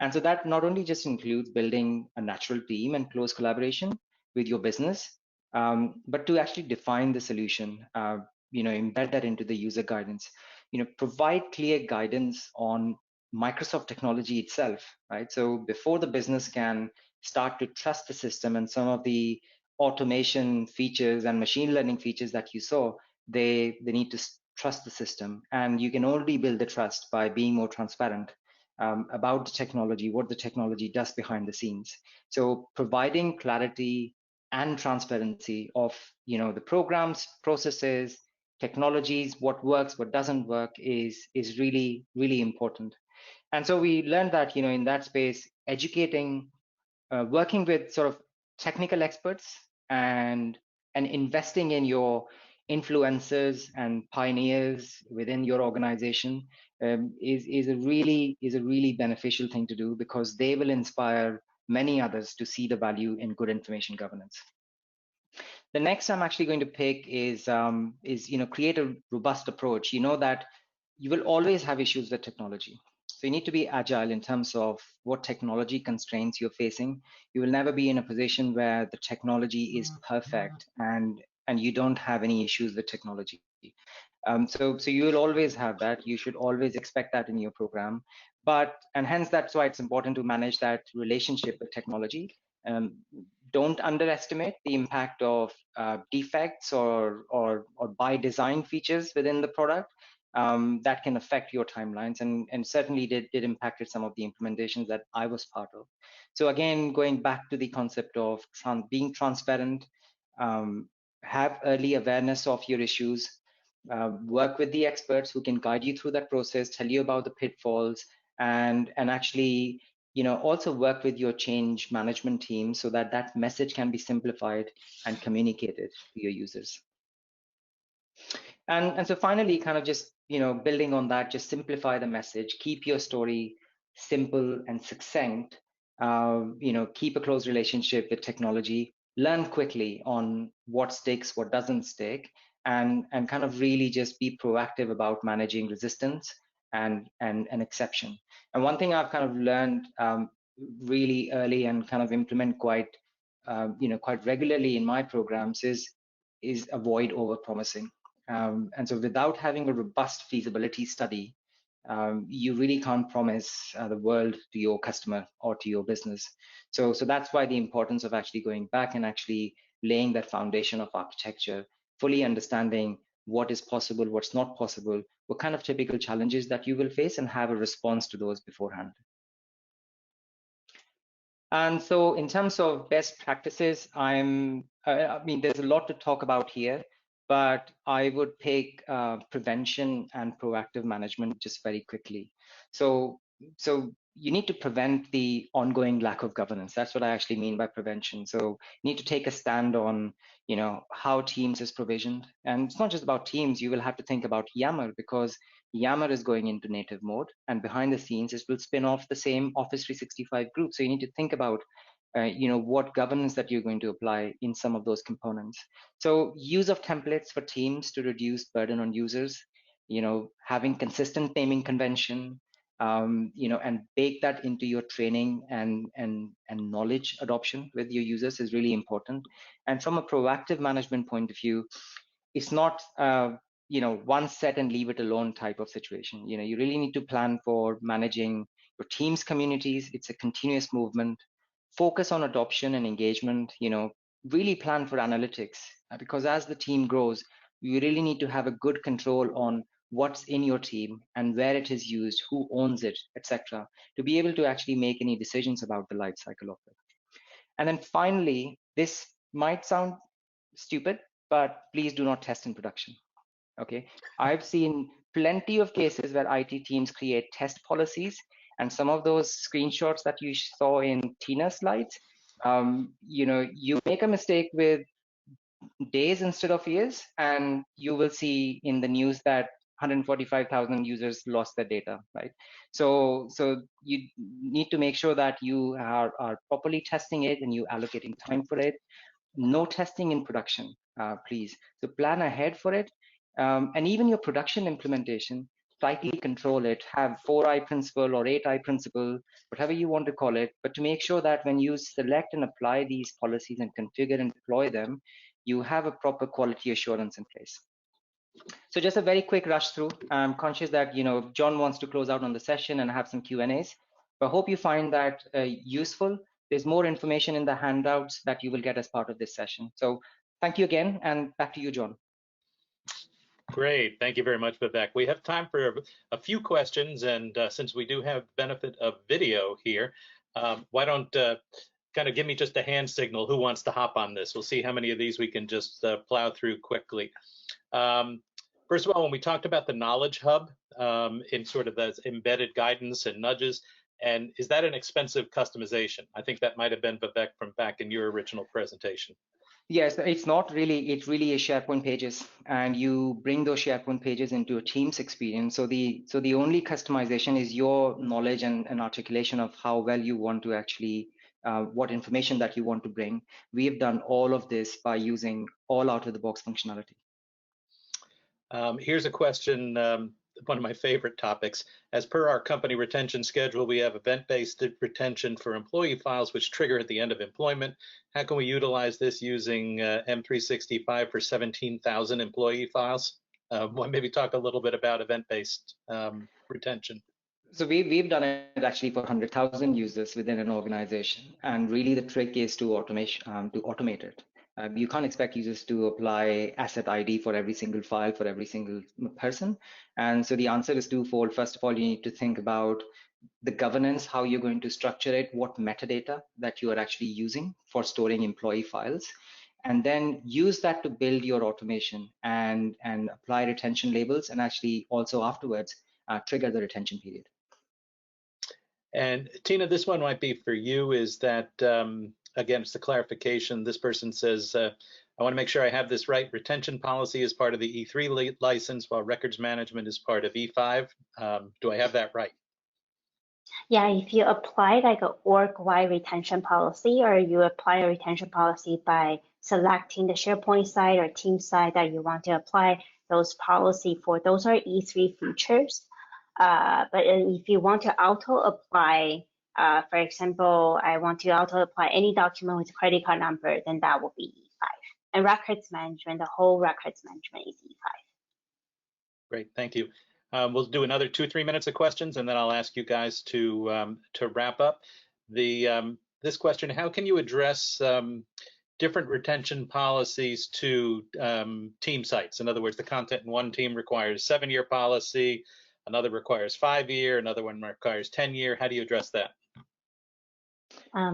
And so that not only just includes building a natural team and close collaboration with your business, but to actually define the solution, embed that into the user guidance, provide clear guidance on Microsoft technology itself, right? So before the business can start to trust the system and some of the automation features and machine learning features that you saw, they need to trust the system. And you can only build the trust by being more transparent about the technology, what the technology does behind the scenes. So providing clarity and transparency of the programs, processes, technologies, what works, what doesn't work is really important. And so we learned that in that space, educating, working with sort of technical experts and investing in your influencers and pioneers within your organization is a really beneficial thing to do, because they will inspire many others to see the value in good information governance. The next I'm actually going to pick is create a robust approach. That you will always have issues with technology. So you need to be agile in terms of what technology constraints you're facing. You will never be in a position where the technology is perfect and you don't have any issues with technology. So you will always have that. You should always expect that in your program. And hence that's why it's important to manage that relationship with technology Don't underestimate the impact of defects or by design features within the product that can affect your timelines, and certainly did impacted some of the implementations that I was part of. So again, going back to the concept of being transparent, have early awareness of your issues, work with the experts who can guide you through that process, tell you about the pitfalls, and actually, also work with your change management team so that that message can be simplified and communicated to your users. And so finally, kind of just, building on that, just simplify the message, keep your story simple and succinct, keep a close relationship with technology, learn quickly on what sticks, what doesn't stick, and kind of really just be proactive about managing resistance and exception. And one thing I've kind of learned really early and kind of implement quite regularly in my programs is avoid overpromising. And so without having a robust feasibility study, you really can't promise the world to your customer or to your business. So that's why the importance of actually going back and actually laying that foundation of architecture, fully understanding what is possible, what's not possible, what kind of typical challenges that you will face, and have a response to those beforehand. And so in terms of best practices, I mean, there's a lot to talk about here, but I would pick prevention and proactive management just very quickly. So you need to prevent the ongoing lack of governance. That's what I actually mean by prevention. So you need to take a stand on, how Teams is provisioned. And it's not just about Teams. You will have to think about Yammer, because Yammer is going into native mode, and behind the scenes, it will spin off the same Office 365 group. So you need to think about, what governance that you're going to apply in some of those components. So use of templates for Teams to reduce burden on users, having consistent naming convention, and bake that into your training and knowledge adoption with your users is really important. And from a proactive management point of view, it's not one set and leave it alone type of situation. You really need to plan for managing your team's communities. It's a continuous movement. Focus on adoption and engagement. Really plan for analytics, because as the team grows, you really need to have a good control on what's in your team and where it is used, who owns it, etc., to be able to actually make any decisions about the life cycle of it. And then finally, this might sound stupid, but please do not test in production. Okay, I've seen plenty of cases where IT teams create test policies, and some of those screenshots that you saw in Tina's slides, you make a mistake with days instead of years, and you will see in the news that 145,000 users lost their data, right? So you need to make sure that you are properly testing it and you allocating time for it. No testing in production, please. So plan ahead for it. And even your production implementation, tightly control it, have 4I principle or 8I principle, whatever you want to call it, but to make sure that when you select and apply these policies and configure and deploy them, you have a proper quality assurance in place. So just a very quick rush through. I'm conscious that John wants to close out on the session and have some Q&As, but I hope you find that useful. There's more information in the handouts that you will get as part of this session. So thank you again, and back to you, John. Great, thank you very much, Vivek. We have time for a few questions, and since we do have benefit of video here, why don't kind of give me just a hand signal who wants to hop on this. We'll see how many of these we can just plow through quickly. First of all, when we talked about the Knowledge Hub in sort of the embedded guidance and nudges, and is that an expensive customization? I think that might have been Vivek from back in your original presentation. Yes, it's not really, it really is SharePoint pages, and you bring those SharePoint pages into a Teams experience. So the only customization is your knowledge and articulation of how well you want to actually, what information that you want to bring. We have done all of this by using all out-of-the-box functionality. Here's a question, one of my favorite topics. As per our company retention schedule, we have event-based retention for employee files which trigger at the end of employment. How can we utilize this using M365 for 17,000 employee files? Well, maybe talk a little bit about event-based retention. So we've done it actually for 100,000 users within an organization, and really the trick is to automate it. You can't expect users to apply asset ID for every single file for every single person, and so the answer is twofold. First of all, you need to think about the governance, how you're going to structure it, what metadata that you are actually using for storing employee files, and then use that to build your automation and apply retention labels, and actually also afterwards trigger the retention period. And Tina, this one might be for you, is that, again, it's the clarification. This person says, I want to make sure I have this right. Retention policy is part of the E3 license, while records management is part of E5. Do I have that right? Yeah, if you apply like a org-wide retention policy, or you apply a retention policy by selecting the SharePoint side or team side that you want to apply those policy for, those are E3 features. But if you want to auto-apply, for example, I want to auto-apply any document with credit card number, then that will be E5. And records management, the whole records management is E5. Great, thank you. We'll do another 2-3 minutes of questions, and then I'll ask you guys to wrap up. This question: how can you address different retention policies to team sites? In other words, the content in one team requires 7-year policy, another requires 5-year, another one requires 10-year. How do you address that?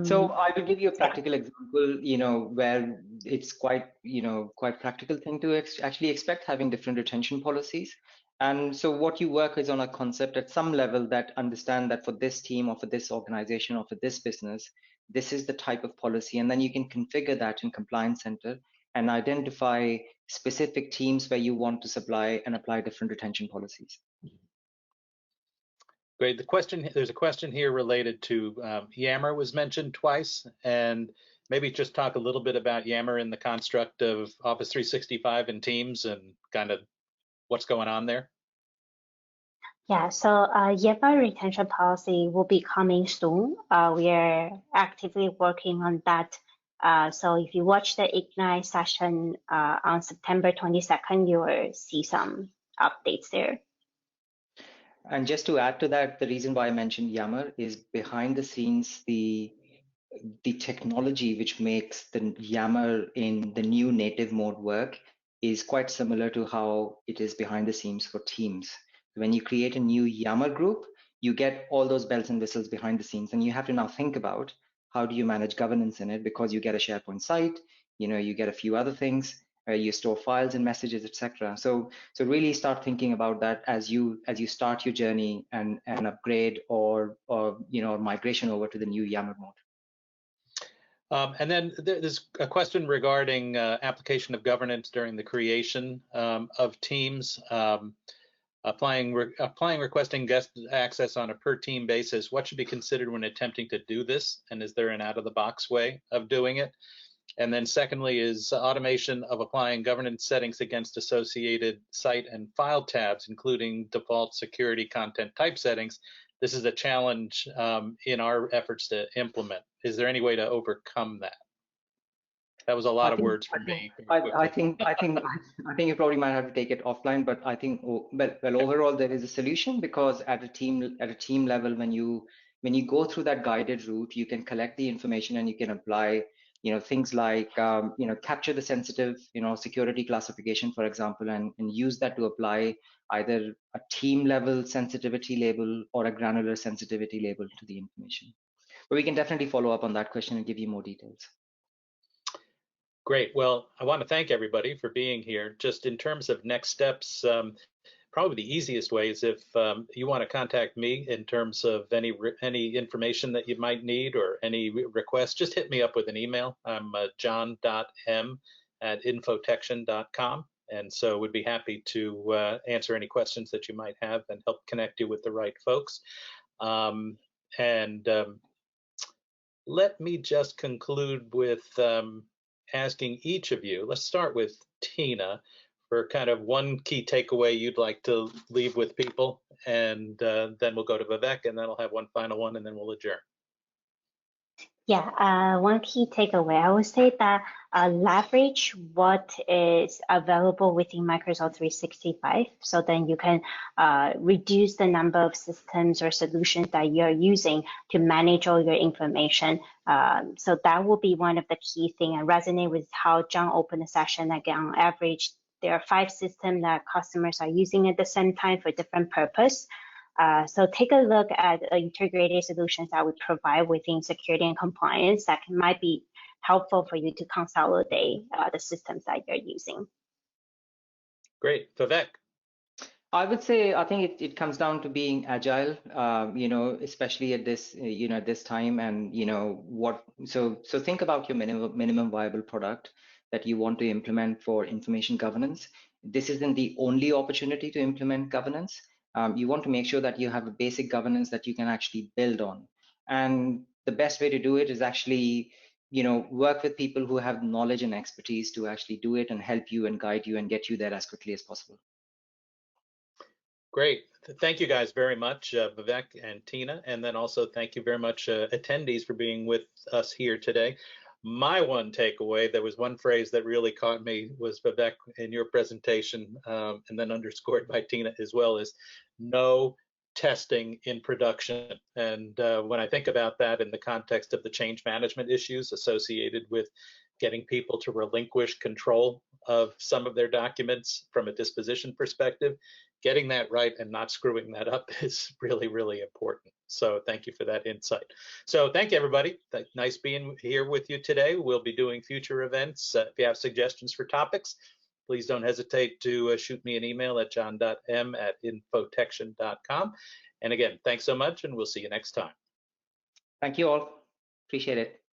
So I will give you a practical example, where it's quite practical thing to actually expect having different retention policies. And so what you work is on a concept at some level that understand that for this team or for this organization or for this business, this is the type of policy. And then you can configure that in Compliance Center and identify specific teams where you want to supply and apply different retention policies. Great. There's a question here related to Yammer was mentioned twice, and maybe just talk a little bit about Yammer in the construct of Office 365 and Teams and kind of what's going on there. Yeah, so Yammer retention policy will be coming soon. We are actively working on that. So if you watch the Ignite session on September 22nd, you will see some updates there. And just to add to that, the reason why I mentioned Yammer is behind the scenes, the technology which makes the Yammer in the new native mode work is quite similar to how it is behind the scenes for Teams. When you create a new Yammer group, you get all those bells and whistles behind the scenes, and you have to now think about how do you manage governance in it, because you get a SharePoint site, you get a few other things, you store files and messages, etc. So really start thinking about that as you start your journey and upgrade or migration over to the new Yammer mode. And then there's a question regarding application of governance during the creation of teams. Applying requesting guest access on a per team basis. What should be considered when attempting to do this? And is there an out-of-the-box way of doing it? And then secondly is automation of applying governance settings against associated site and file tabs, including default security content type settings. This is a challenge in our efforts to implement. Is there any way to overcome that? That was a lot of words for me. I think you probably might have to take it offline, but I think well overall there is a solution, because at a team level, when you go through that guided route, you can collect the information and you can apply things like capture the sensitive security classification, for example, and use that to apply either a team level sensitivity label or a granular sensitivity label to the information. But we can definitely follow up on that question and give you more details. Great. Well, I want to thank everybody for being here. Just in terms of next steps, probably the easiest way is if you want to contact me in terms of any information that you might need or any requests, just hit me up with an email. I'm john.m@infotechtion.com. And so would be happy to answer any questions that you might have and help connect you with the right folks. Let me just conclude with asking each of you, let's start with Tina, for kind of one key takeaway you'd like to leave with people, and then we'll go to Vivek, and then I'll have one final one, and then we'll adjourn. Yeah, one key takeaway, I would say that leverage what is available within Microsoft 365. So then you can reduce the number of systems or solutions that you're using to manage all your information. So that will be one of the key things. I resonate with how John opened the session. Again, on average, there are 5 systems that customers are using at the same time for different purpose. So take a look at integrated solutions that we provide within security and compliance that might be helpful for you to consolidate the systems that you're using. Great. Vivek. I would say I think it comes down to being agile, especially at this, at this time, and so think about your minimum viable product that you want to implement for information governance. This isn't the only opportunity to implement governance. You want to make sure that you have a basic governance that you can actually build on, and the best way to do it is actually work with people who have knowledge and expertise to actually do it and help you and guide you and get you there as quickly as possible. Great. Thank you guys very much, Vivek and Tina. And then also thank you very much, attendees, for being with us here today. My one takeaway, there was one phrase that really caught me, was Vivek in your presentation, and then underscored by Tina as well, is no testing in production. And when I think about that in the context of the change management issues associated with getting people to relinquish control of some of their documents from a disposition perspective, getting that right and not screwing that up is really, really important. So thank you for that insight. So thank you, everybody. Nice being here with you today. We'll be doing future events. If you have suggestions for topics, please don't hesitate to shoot me an email at john.m@infotechtion.com. And again, thanks so much, and we'll see you next time. Thank you all. Appreciate it.